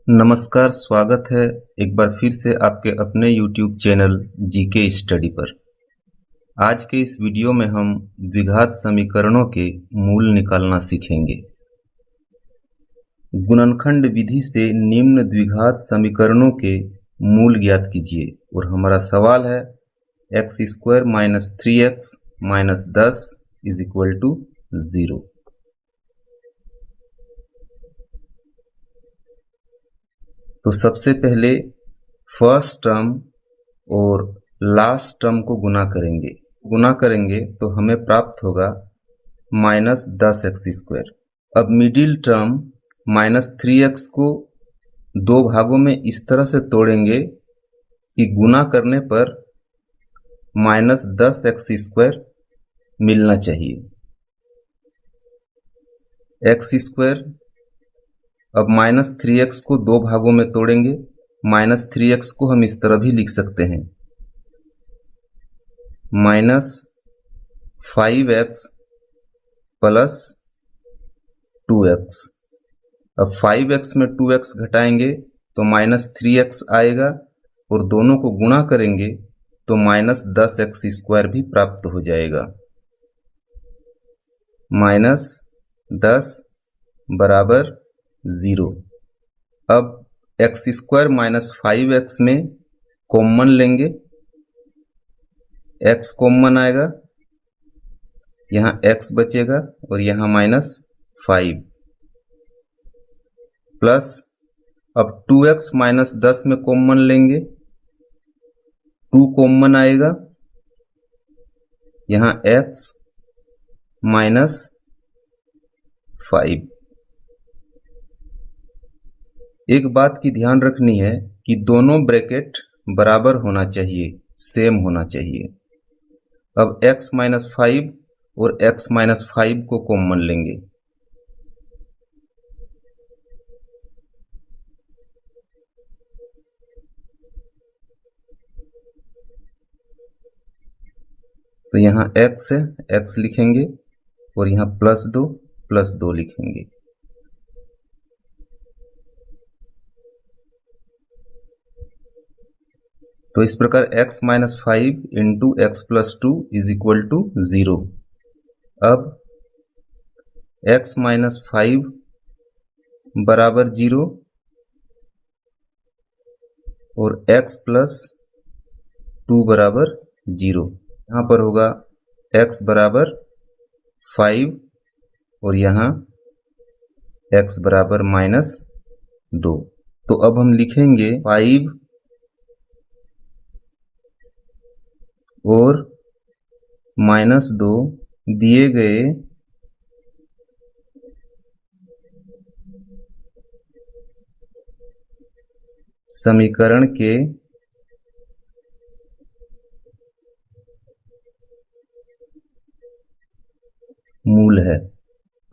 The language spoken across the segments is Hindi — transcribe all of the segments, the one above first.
नमस्कार, स्वागत है एक बार फिर से आपके अपने YouTube चैनल जीके स्टडी पर। आज के इस वीडियो में हम द्विघात समीकरणों के मूल निकालना सीखेंगे। गुणनखंड विधि से निम्न द्विघात समीकरणों के मूल ज्ञात कीजिए और हमारा सवाल है x² - 3x - 10 = 0। तो सबसे पहले फर्स्ट टर्म और लास्ट टर्म को गुना करेंगे तो हमें प्राप्त होगा -10x²। अब मिडिल टर्म -3x को दो भागों में इस तरह से तोड़ेंगे कि गुना करने पर -10x² मिलना चाहिए। x², अब -3x को दो भागों में तोड़ेंगे, -3x को हम इस तरह भी लिख सकते हैं -5x + 2x। अब 5x में 2x घटाएंगे तो -3x आएगा और दोनों को गुणा करेंगे तो -10x² भी प्राप्त हो जाएगा। -10 = 0। अब x² - 5x में कॉमन लेंगे, x कॉमन आएगा, यहाँ x बचेगा और यहाँ -5 प्लस अब 2x - 10 में कॉमन लेंगे, 2 कॉमन आएगा, यहाँ x -5। एक बात की ध्यान रखनी है कि दोनों ब्रैकेट बराबर होना चाहिए, सेम होना चाहिए। अब x - 5 और x - 5 को कॉमन लेंगे, तो यहाँ x है, x लिखेंगे और यहाँ +2 लिखेंगे। तो इस प्रकार x - 5 × x + 2 = 0। अब x - 5 = 0 और x + 2 = 0। यहाँ पर होगा x = 5 और यहाँ x = -2। तो अब हम लिखेंगे 5 और -2 दिए गए समीकरण के मूल है।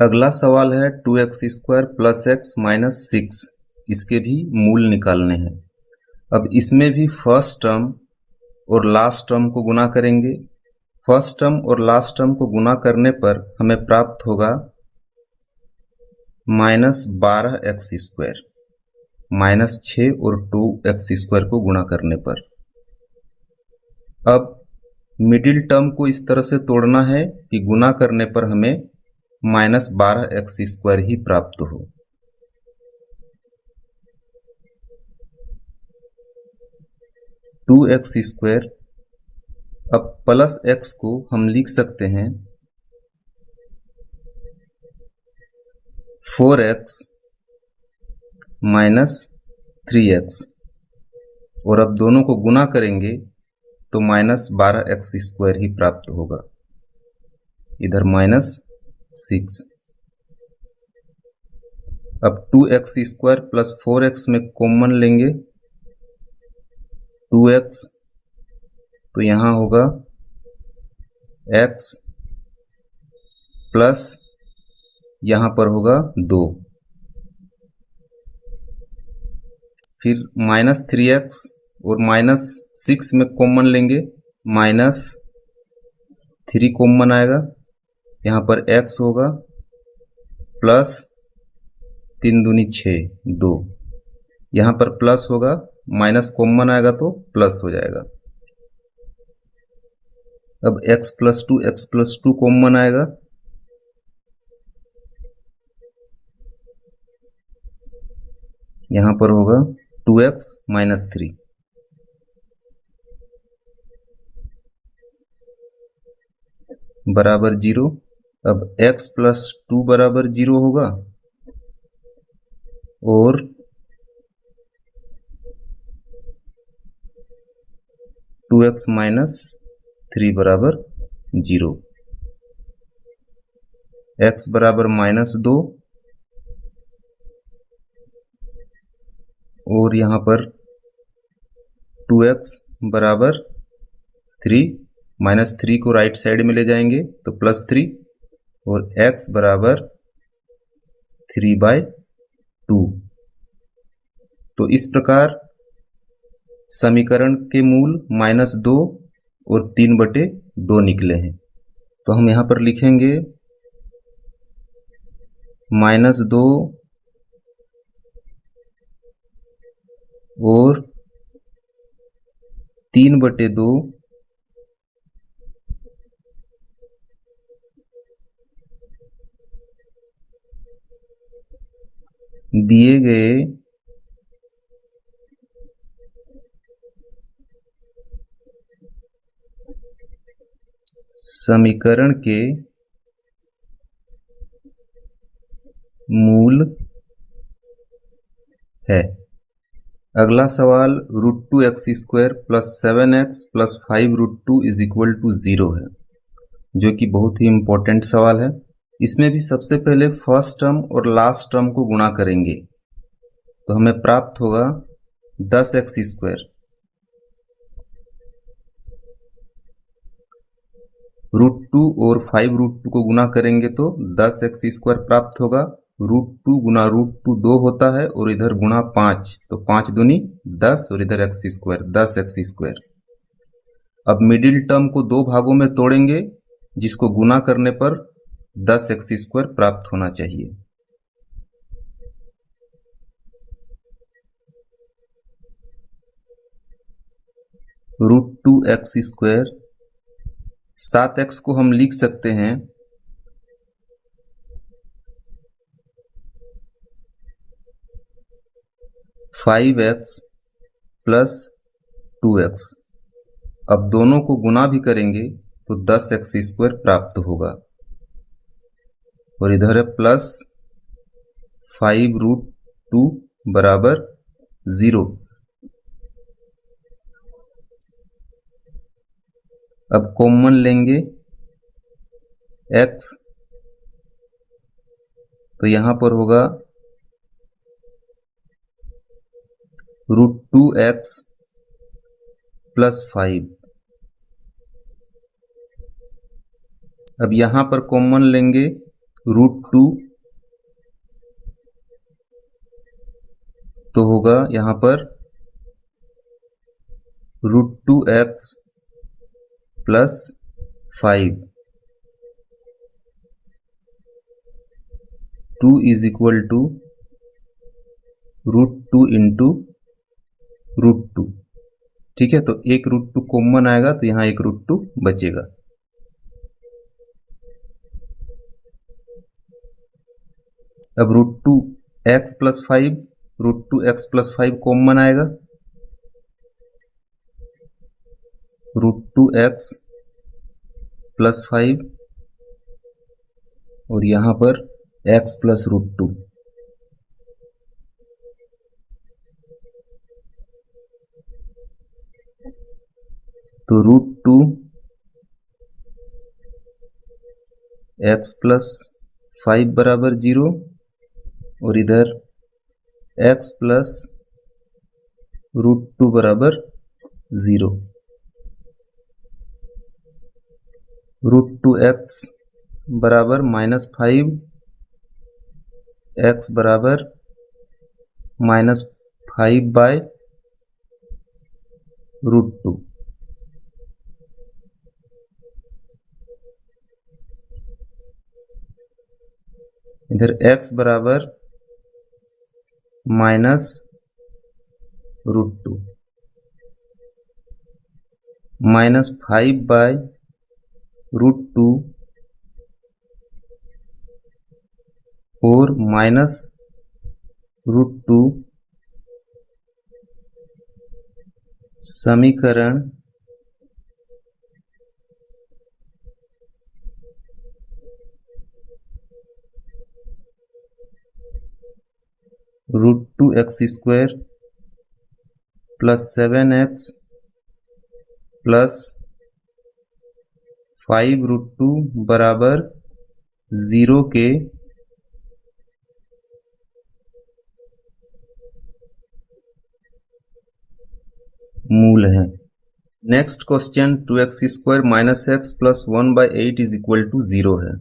अगला सवाल है 2x² + x - 6, इसके भी मूल निकालने हैं। अब इसमें भी फर्स्ट टर्म और लास्ट टर्म को गुना करेंगे। फर्स्ट टर्म और लास्ट टर्म को गुना करने पर हमें प्राप्त होगा -12x², -6 और 2x² को गुणा करने पर। अब मिडिल टर्म को इस तरह से तोड़ना है कि गुना करने पर हमें -12x² ही प्राप्त हो। (2x²) अब प्लस x को हम लिख सकते हैं 4x - 3x और अब दोनों को गुना करेंगे तो -12x² ही प्राप्त होगा, इधर -6। अब 2x² + 4x में कॉमन लेंगे 2x, तो यहाँ होगा x प्लस यहाँ पर होगा 2, फिर -3x और -6 में कॉमन लेंगे, -3 कॉमन आएगा, यहाँ पर x होगा प्लस 3 दूनी 6 2, यहाँ पर प्लस होगा, माइनस कॉमन आएगा तो प्लस हो जाएगा। अब x प्लस टू कॉमन आएगा, यहाँ पर होगा 2x माइनस 3 बराबर 0। अब x प्लस 2 बराबर 0 होगा और 2x माइनस 3 बराबर 0। x बराबर -2 और यहाँ पर 2x बराबर 3, -3 को राइट साइड में ले जाएंगे तो +3 और x बराबर 3/2। तो इस प्रकार समीकरण के मूल -2 और 3/2 निकले हैं। तो हम यहाँ पर लिखेंगे -2 और 3/2 दिए गए समीकरण के मूल है। अगला सवाल √2x² plus 7x plus 5√2 is equal to 0 है, जो कि बहुत ही इंपॉर्टेंट सवाल है। इसमें भी सबसे पहले फर्स्ट टर्म और लास्ट टर्म को गुणा करेंगे तो हमें प्राप्त होगा 10x²। √2 और 5√2 को गुणा करेंगे तो 10x² प्राप्त होगा। √2 गुना √2 2 होता है और इधर गुणा 5 तो 5 दूनी 10 और इधर x², 10x²। अब मिडिल टर्म को दो भागों में तोड़ेंगे जिसको गुना करने पर 10x² प्राप्त होना चाहिए। √2x², 7x को हम लिख सकते हैं 5x प्लस 2x। अब दोनों को गुना भी करेंगे तो 10x² प्राप्त होगा और इधर है प्लस 5√2 बराबर 0। अब कॉमन लेंगे x तो यहां पर होगा √2x प्लस 5। अब यहां पर कॉमन लेंगे √2 तो होगा यहां पर √2x plus 5। 2 is equal to √2 into √2। ठीक है, तो एक √2 कॉमन आएगा तो यहां एक √2 बचेगा। अब √2x plus 5, √2x plus 5 common आएगा, √2x प्लस 5 और यहां पर x प्लस √2। तो √2 x प्लस 5 बराबर 0 और इधर x प्लस √2 बराबर 0। √2x बराबर -5, x बराबर -5/√2। इधर x बराबर -5 √2 -5/√2 और -√2 समीकरण √2x² + 7x + 5√2 बराबर 0 के मूल है। नेक्स्ट क्वेश्चन 2x² - x + 1/8 = 0 है।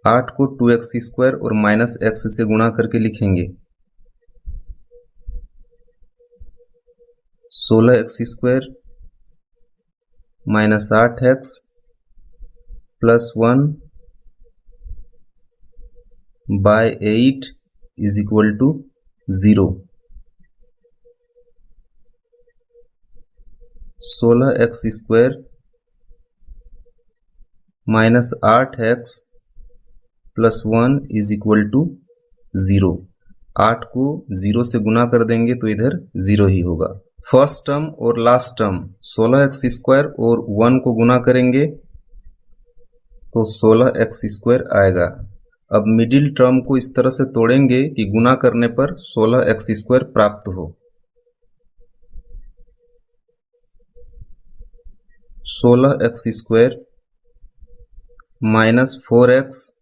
8 को 2x² और -x से गुणा करके लिखेंगे। 16x² - 8x + 1/8 = 0। 16x² - 8x + 1 = 0। 8 को 0 से गुणा कर देंगे तो इधर 0 ही होगा। फर्स्ट टर्म और लास्ट टर्म 16x² और 1 को गुणा करेंगे तो 16x² आएगा। अब मिडिल टर्म को इस तरह से तोड़ेंगे कि गुणा करने पर 16x² प्राप्त हो। 16x² -4x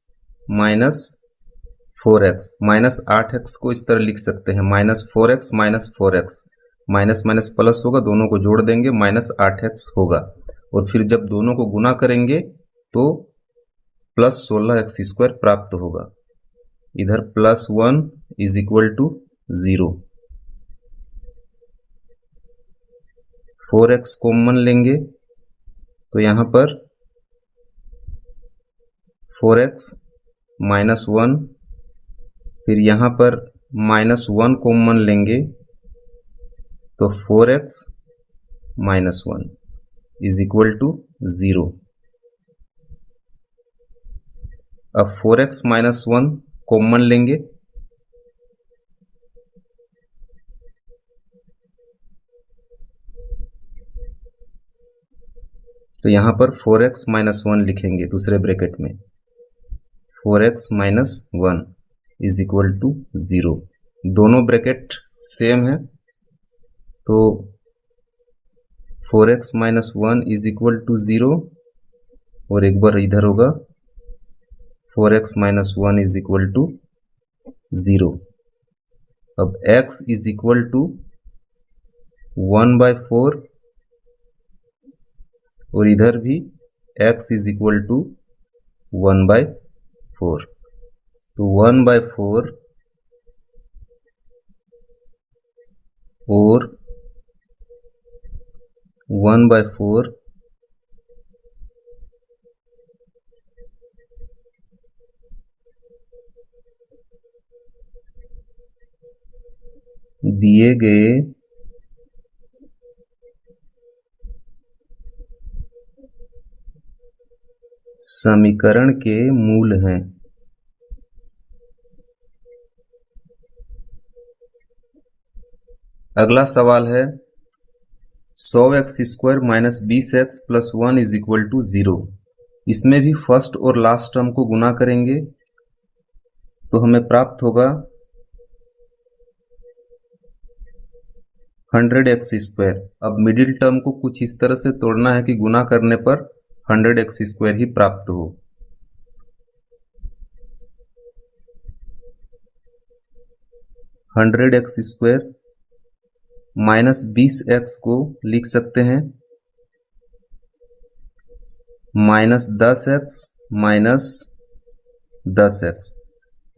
-4x -8x को इस तरह लिख सकते हैं। -4x -4x minus minus plus होगा, दोनों को जोड़ देंगे -8x होगा। और फिर जब दोनों को गुना करेंगे तो +16x² प्राप्त होगा। इधर +1 = 0। 4x कॉमन लेंगे तो यहां पर 4x -1, फिर यहां पर -1 कॉमन लेंगे तो 4x -1 = 0। अब 4x -1 कॉमन लेंगे तो यहां पर 4x -1 लिखेंगे दूसरे ब्रैकेट में। 4x -1 = 0। दोनों ब्रैकेट सेम है तो 4x -1 = 0 और एक बार इधर होगा 4x -1 = 0। अब x = 1/4 और इधर भी x = 1/4। तो 1/4 और 1/4 दिए गए समीकरण के मूल हैं। अगला सवाल है 100x² - 20x + 1 = 0। इसमें भी फर्स्ट और लास्ट टर्म को गुना करेंगे तो हमें प्राप्त होगा 100x²। अब मिडिल टर्म को कुछ इस तरह से तोड़ना है कि गुना करने पर 100x² ही प्राप्त हो। (100x² - 20x को लिख सकते हैं -10x - 10x।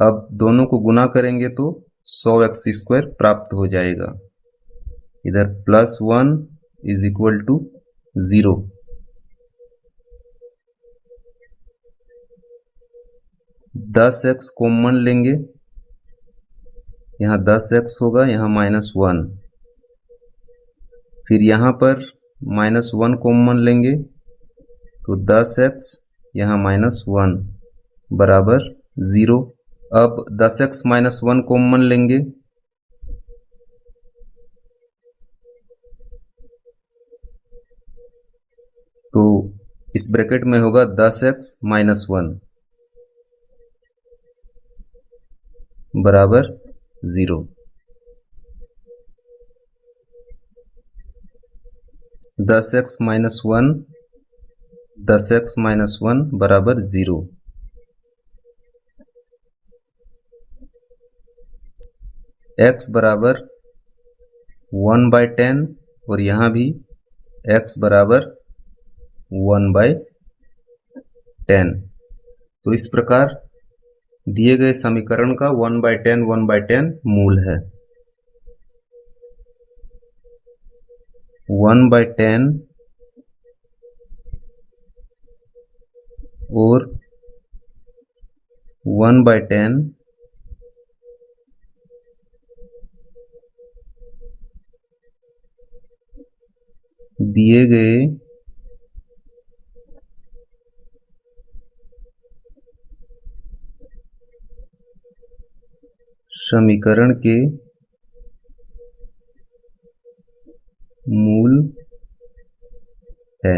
अब दोनों को गुना करेंगे तो 100x² प्राप्त हो जाएगा। इधर +1 = 0। 10x कॉमन लेंगे यहाँ 10x होगा, यहाँ -1, फिर यहाँ पर -1 कॉमन लेंगे तो 10x यहाँ -1 बराबर 0। अब 10x -1 कॉमन लेंगे तो इस ब्रैकेट में होगा 10x -1 बराबर 0। 10x -1 10x -1 बराबर 0। x बराबर 1/10 और यहाँ भी x बराबर 1/10। तो इस प्रकार दिए गए समीकरण का 1/10 मूल है। 1/10 और 1/10 दिए गए समीकरण के मूल है।